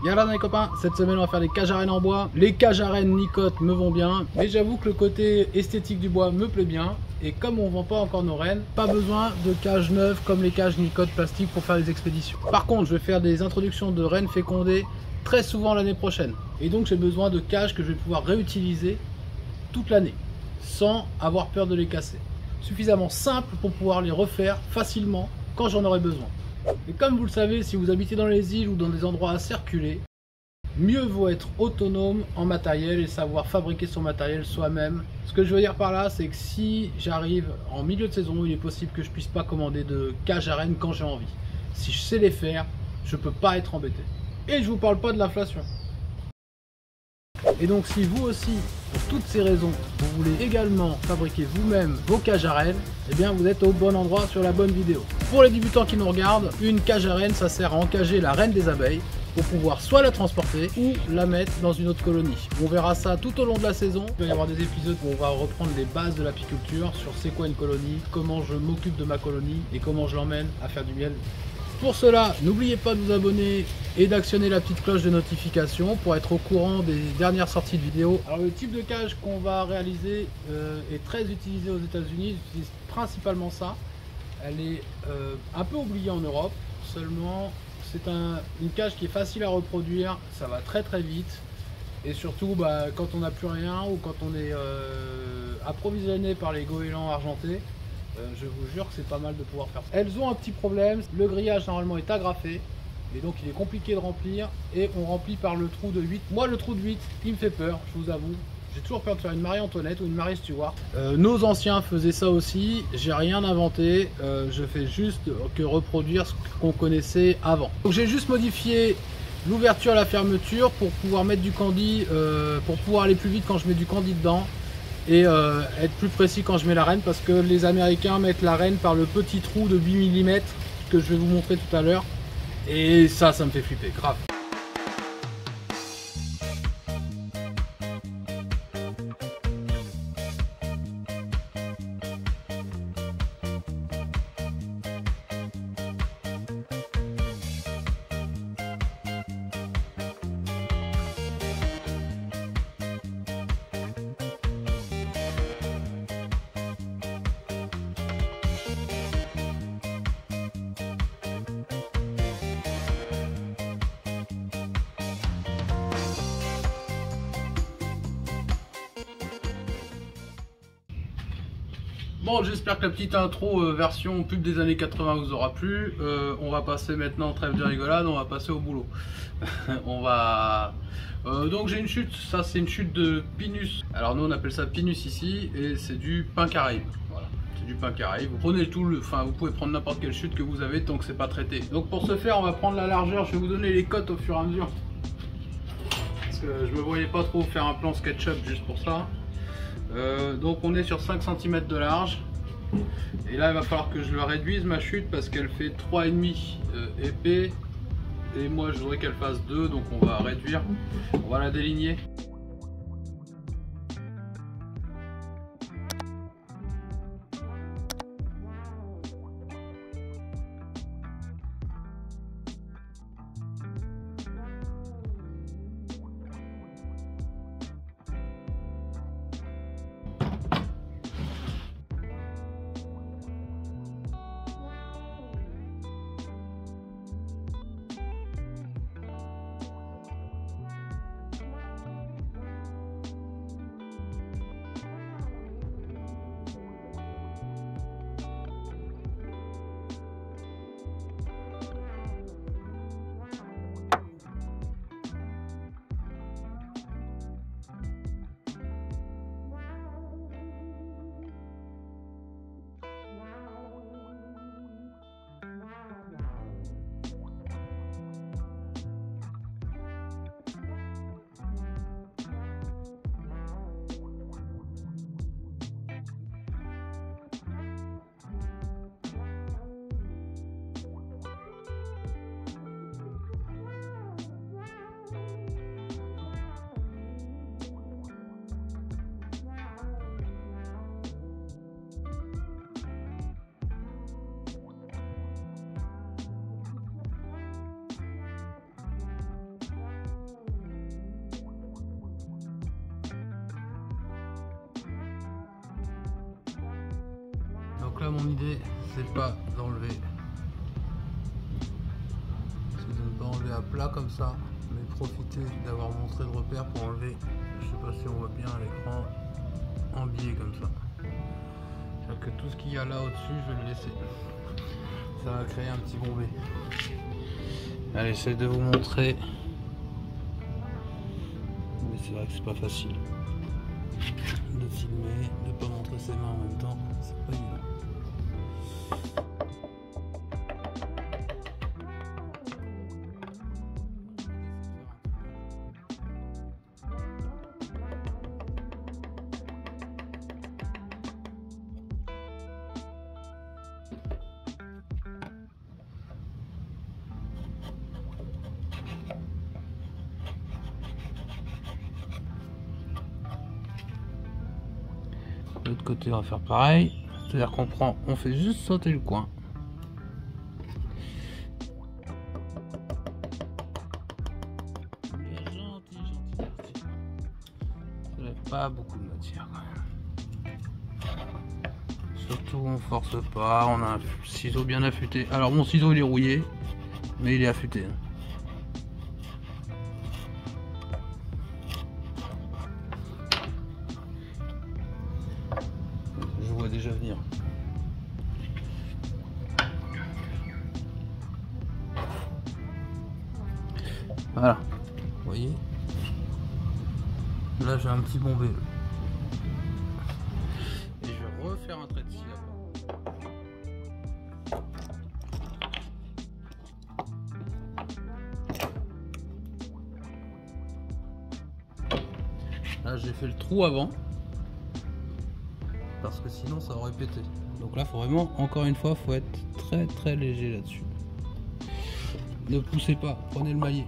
Y'a là les copains, cette semaine on va faire des cages à rennes en bois. Les cages à rennes Nicotte me vont bien, mais j'avoue que le côté esthétique du bois me plaît bien. Et comme on vend pas encore nos rennes, pas besoin de cages neuves comme les cages Nicotte plastique pour faire les expéditions. Par contre, je vais faire des introductions de rennes fécondées très souvent l'année prochaine. Et donc j'ai besoin de cages que je vais pouvoir réutiliser toute l'année, sans avoir peur de les casser. Suffisamment simple pour pouvoir les refaire facilement quand j'en aurai besoin. Et comme vous le savez, si vous habitez dans les îles ou dans des endroits assez reculés, mieux vaut être autonome en matériel et savoir fabriquer son matériel soi-même. Ce que je veux dire par là, c'est que si j'arrive en milieu de saison, il est possible que je puisse pas commander de cage à rennes quand j'ai envie. Si je sais les faire, je peux pas être embêté. Et je vous parle pas de l'inflation. Et donc si vous aussi, pour toutes ces raisons, vous voulez également fabriquer vous-même vos cages à rennes, eh bien vous êtes au bon endroit sur la bonne vidéo. Pour les débutants qui nous regardent, une cage à rennes, ça sert à encager la reine des abeilles pour pouvoir soit la transporter ou la mettre dans une autre colonie. On verra ça tout au long de la saison. Il va y avoir des épisodes où on va reprendre les bases de l'apiculture sur c'est quoi une colonie, comment je m'occupe de ma colonie et comment je l'emmène à faire du miel. Pour cela, n'oubliez pas de vous abonner et d'actionner la petite cloche de notification pour être au courant des dernières sorties de vidéos. Alors le type de cage qu'on va réaliser est très utilisé aux États-Unis. J'utilise principalement ça. Elle est un peu oubliée en Europe, seulement c'est une cage qui est facile à reproduire, ça va très très vite. Et surtout quand on n'a plus rien ou quand on est approvisionné par les goélands argentés, je vous jure que c'est pas mal de pouvoir faire ça. Elles ont un petit problème, le grillage normalement est agrafé, et donc il est compliqué de remplir, et on remplit par le trou de 8. Moi le trou de 8, il me fait peur, je vous avoue. J'ai toujours peur de faire une Marie-Antoinette ou une Marie Stuart. Nos anciens faisaient ça aussi, j'ai rien inventé, je fais juste que reproduire ce qu'on connaissait avant. Donc j'ai juste modifié l'ouverture et la fermeture pour pouvoir mettre du candy, pour pouvoir aller plus vite quand je mets du candy dedans. Et être plus précis quand je mets la renne, parce que les Américains mettent la renne par le petit trou de 8 mm que je vais vous montrer tout à l'heure, et ça me fait flipper, grave. Bon, j'espère que la petite intro version pub des années 80 vous aura plu. On va passer maintenant, trêve de rigolade, on va passer au boulot. Donc j'ai une chute, ça c'est une chute de Pinus. Alors nous on appelle ça Pinus ici, et c'est du pin caraïbe. Voilà, c'est du pin caraïbe. Vous prenez vous pouvez prendre n'importe quelle chute que vous avez tant que c'est pas traité. Donc pour ce faire, on va prendre la largeur, je vais vous donner les cotes au fur et à mesure. Parce que je me voyais pas trop faire un plan SketchUp juste pour ça. Donc on est sur 5 cm de large, et là il va falloir que je le réduise ma chute parce qu'elle fait 3,5 épais, et moi je voudrais qu'elle fasse 2, donc on va réduire, on va la déligner. Donc là mon idée c'est pas d'enlever, c'est de ne pas enlever à plat comme ça, mais profiter d'avoir mon trait de repère pour enlever, je sais pas si on voit bien à l'écran, en biais comme ça. C'est-à-dire que tout ce qu'il y a là au-dessus je vais le laisser, ça va créer un petit bombé. Allez, j'essaie de vous montrer, mais c'est vrai que c'est pas facile de filmer, de pas montrer ses mains en même temps, c'est pas évident. De l'autre côté on va faire pareil, c'est à dire qu'on prend, on fait juste sauter le coin. Gentil. Ça n'a pas beaucoup de matière quand même. Surtout on force pas, on a un ciseau bien affûté. Alors mon ciseau il est rouillé, mais il est affûté. Je vois déjà venir. Voilà, vous voyez. Là j'ai un petit bombé. Et je vais refaire un trait de scie là. Là j'ai fait le trou avant. Parce que sinon ça aurait pété. Donc là faut vraiment, encore une fois, faut être très léger là-dessus. Ne poussez pas, prenez le maillet.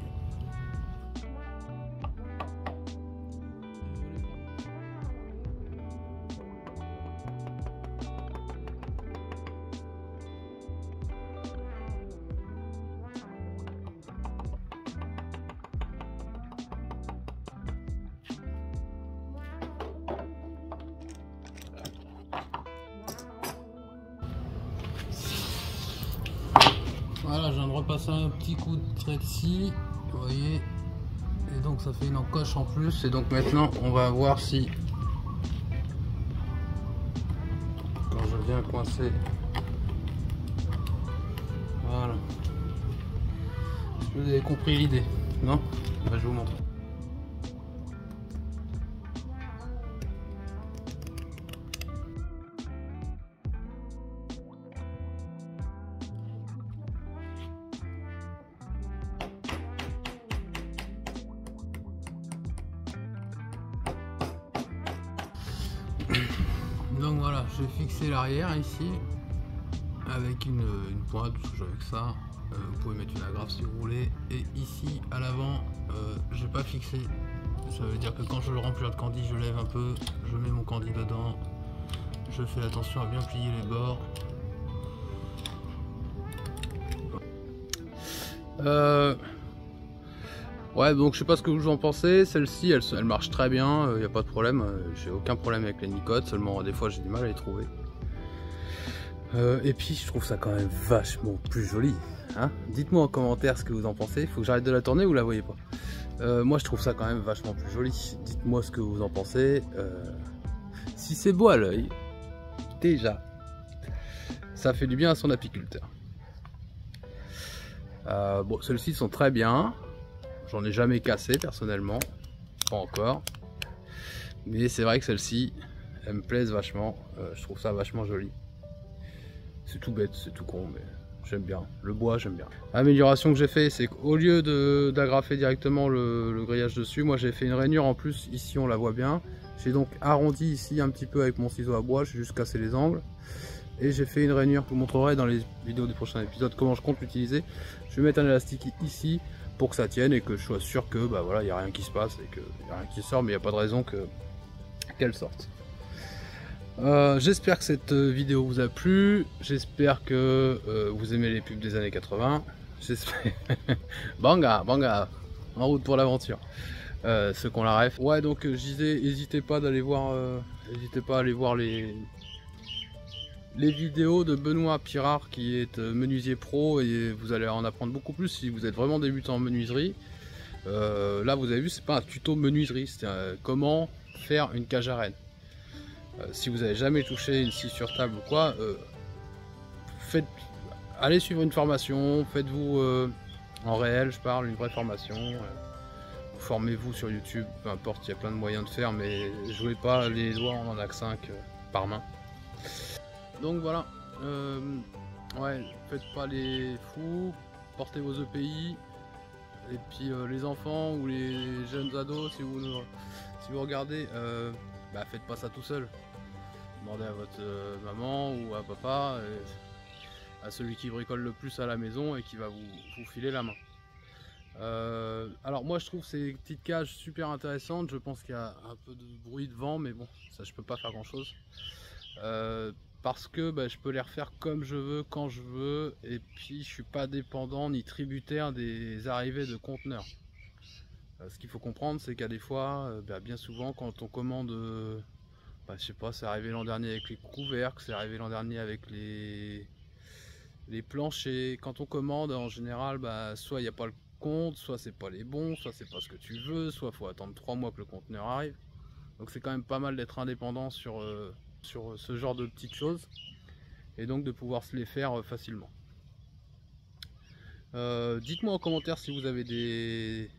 Voilà, je viens de repasser un petit coup de trait de scie, vous voyez, et donc ça fait une encoche en plus. Et donc maintenant on va voir si, quand je viens coincer, voilà, est-ce que vous avez compris l'idée? Non? Ben, je vous montre. Donc voilà, j'ai fixé l'arrière ici avec une pointe, parce que avec ça, vous pouvez mettre une agrafe si vous voulez. Et ici à l'avant, j'ai pas fixé, ça veut dire que quand je le remplis de candy, je lève un peu, je mets mon candy dedans, je fais attention à bien plier les bords. Ouais, donc je sais pas ce que vous en pensez. Celle-ci elle marche très bien, il n'y a pas de problème, j'ai aucun problème avec les Nicotes, seulement des fois j'ai du mal à les trouver. Et puis je trouve ça quand même vachement plus joli, hein. Dites-moi en commentaire ce que vous en pensez. Faut que j'arrête de la tourner ou vous la voyez pas? Moi je trouve ça quand même vachement plus joli. Dites-moi ce que vous en pensez. Si c'est beau à l'œil, déjà, ça fait du bien à son apiculteur. Bon, celles-ci sont très bien. J'en ai jamais cassé personnellement, pas encore. Mais c'est vrai que celles-ci, elles me plaisent vachement. Je trouve ça vachement joli. C'est tout bête, c'est tout con, mais j'aime bien. Le bois, j'aime bien. L'amélioration que j'ai fait, c'est qu'au lieu d'agrafer directement le grillage dessus, moi j'ai fait une rainure en plus. Ici, on la voit bien. J'ai donc arrondi ici un petit peu avec mon ciseau à bois. J'ai juste cassé les angles. Et j'ai fait une rainure, je vous montrerai dans les vidéos du prochain épisode comment je compte l'utiliser. Je vais mettre un élastique ici pour que ça tienne et que je sois sûr que bah voilà, il n'y a rien qui se passe et qu'il n'y a rien qui sort, mais il n'y a pas de raison qu'elle sorte. J'espère que cette vidéo vous a plu, j'espère que vous aimez les pubs des années 80. J'espère. Banga, banga, en route pour l'aventure. Ceux qu'on la ref. Ouais, donc je disais, n'hésitez pas d'aller voir, n'hésitez pas à aller voir les les vidéos de Benoît Pirard qui est menuisier pro, et vous allez en apprendre beaucoup plus si vous êtes vraiment débutant en menuiserie. Là vous avez vu, c'est pas un tuto menuiserie, c'est comment faire une cage à rennes. Si vous n'avez jamais touché une scie sur table ou quoi, allez suivre une formation, faites-vous en réel, je parle, une vraie formation. Formez-vous sur YouTube, peu importe, il y a plein de moyens de faire, mais jouez pas les doigts, on en a que 5 par main. Donc voilà, ouais, faites pas les fous, portez vos EPI, et puis les enfants ou les jeunes ados, si vous regardez, faites pas ça tout seul. Demandez à votre maman ou à papa, à celui qui bricole le plus à la maison et qui va vous filer la main. Alors moi je trouve ces petites cages super intéressantes. Je pense qu'il y a un peu de bruit de vent, mais bon, ça je peux pas faire grand chose, parce que je peux les refaire comme je veux, quand je veux, et puis je suis pas dépendant ni tributaire des arrivées de conteneurs. Ce qu'il faut comprendre, c'est qu'à des fois, bien souvent quand on commande, je sais pas, c'est arrivé l'an dernier avec les couvercles, c'est arrivé l'an dernier avec les planchers. Quand on commande, en général, soit il n'y a pas le compte, soit c'est pas les bons, soit c'est pas ce que tu veux, soit faut attendre 3 mois que le conteneur arrive. Donc c'est quand même pas mal d'être indépendant sur ce genre de petites choses, et donc de pouvoir se les faire facilement. Dites-moi en commentaire si vous avez des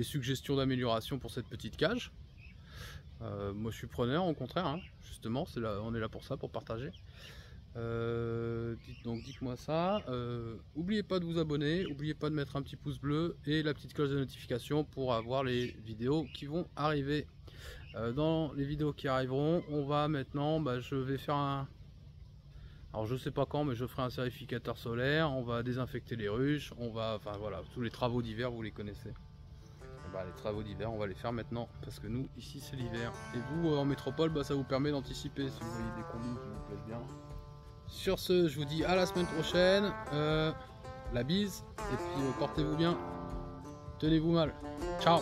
suggestions d'amélioration pour cette petite cage. Moi je suis preneur, au contraire, hein. Justement on est là pour ça, pour partager. Dites-moi ça. N'oubliez pas de vous abonner, n'oubliez pas de mettre un petit pouce bleu et la petite cloche de notification pour avoir les vidéos qui vont arriver. Dans les vidéos qui arriveront, on va maintenant, je vais faire alors je sais pas quand, mais je ferai un sérificateur solaire, on va désinfecter les ruches, enfin voilà, tous les travaux d'hiver vous les connaissez. Les travaux d'hiver on va les faire maintenant, parce que nous ici c'est l'hiver, et vous en métropole ça vous permet d'anticiper si vous voyez des combis qui vous plaisent bien. Sur ce, je vous dis à la semaine prochaine, la bise, et puis portez-vous bien, tenez-vous mal, ciao.